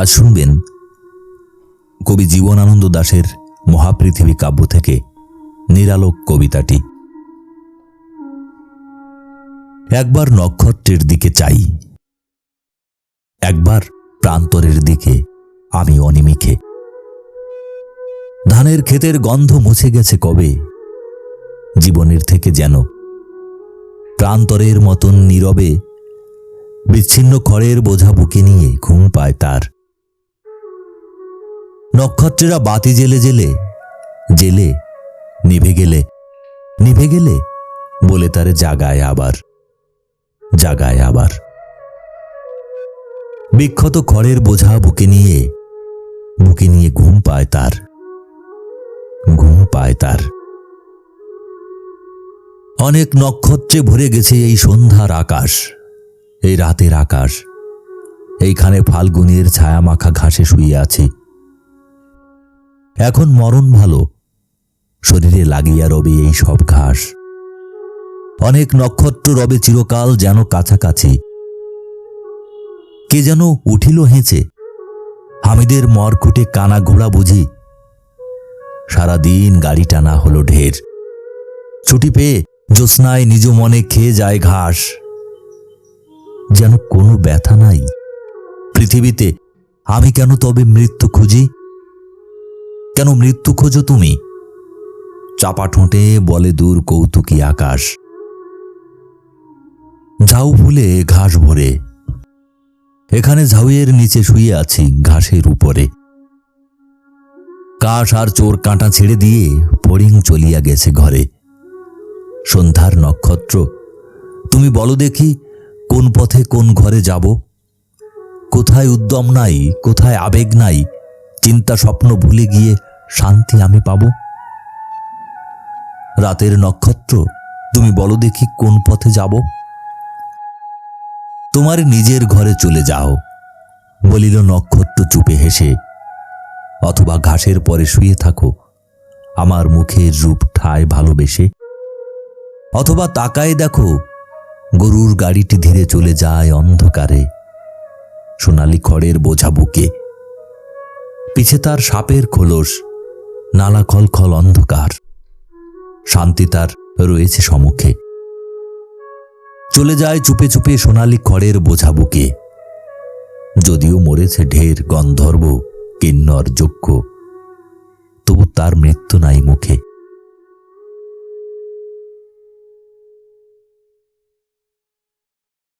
আজ শুনবেন কবি জীবনানন্দ দাশের মহাপৃথিবী কাব্য থেকে নিরালোক কবিতাটি। একবার নক্ষত্রের দিকে চাই, একবার প্রান্তরের দিকে আমি অনিমিখে। ধানের ক্ষেতের গন্ধ মুছে গেছে কবে, জীবনের থেকে যেন প্রান্তরের মতন নীরবে বিচ্ছিন্ন খড়ের বোঝা বুকে নিয়ে ঘুম পায় তার। নক্ষত্রেরা বাতি জেলে জেলে জেলে নিভে গেলে নিভে গেলে বলে তারে জাগায় আবার, জাগায় আবার। বিক্ষত খড়ের বোঝা বুকে নিয়ে ঘুম পায় তার, ঘুম পায় তার। অনেক নক্ষত্রে ভরে গেছে এই সন্ধ্যার আকাশ, এই রাতের আকাশ। এইখানে ফাল্গুনের ছায়া মাখা ঘাসে শুয়ে আছি। এখন মরণ ভালো, শরীরে লাগিয়া রবে এই সব ঘাস। অনেক নক্ষত্র রবে চিরকাল যেন কাছাকাছি। কে যেন উঠিল হেঁচে, হামিদের মরকুটে কানা ঘোড়া বুঝি। সারাদিন গাড়ি টানা হলো ঢের, ছুটি পেয়ে জ্যোৎস্নায় নিজ মনে খেয়ে যায় ঘাস। যেন কোনো ব্যথা নাই পৃথিবীতে, আমি কেন তবে মৃত্যু খুঁজি? কেন মৃত্যু খোঁজো তুমি? চাপা ঠোঁটে বলে দূর কৌতুকী আকাশ। ঝাউ ফুলে ঘাস ভরে, এখানে ঝাউয়ের নিচে শুয়ে আছি ঘাসের উপরে। কাশ আর চোর কাঁটা ছেড়ে দিয়ে ফড়িং চলিয়া গেছে ঘরে। সন্ধ্যার নক্ষত্র, তুমি বলো দেখি কোন পথে কোন ঘরে যাব? কোথায় উদ্যম নাই, কোথায় আবেগ নাই, চিন্তা স্বপ্ন ভুলে গিয়ে শান্তি আমি পাব? রাতের নক্ষত্র, তুমি বলো দেখি কোন পথে যাব? তোমার নিজের ঘরে চলে যাও, বলিল নক্ষত্র চুপে হেসে। অথবা ঘাসের পরে শুয়ে থাকো আমার মুখের রূপ ঠায় ভালোবেসে। অথবা তাকায় দেখো গরুর গাড়িটি ধীরে চলে যায় অন্ধকারে, সোনালি খড়ের বোঝা বুকে। পিছে তার সাপের খোলস, নালা খলখল অন্ধকার। শান্তি তার রয়েছে সম্মুখে। চলে যায় চুপে চুপে সোনালি খড়ের বোঝা বুকে। যদিও মরেছে ঢের গন্ধর্ব কিন্নর যক্ষ, তবু তার মৃত্যু নাই মুখে।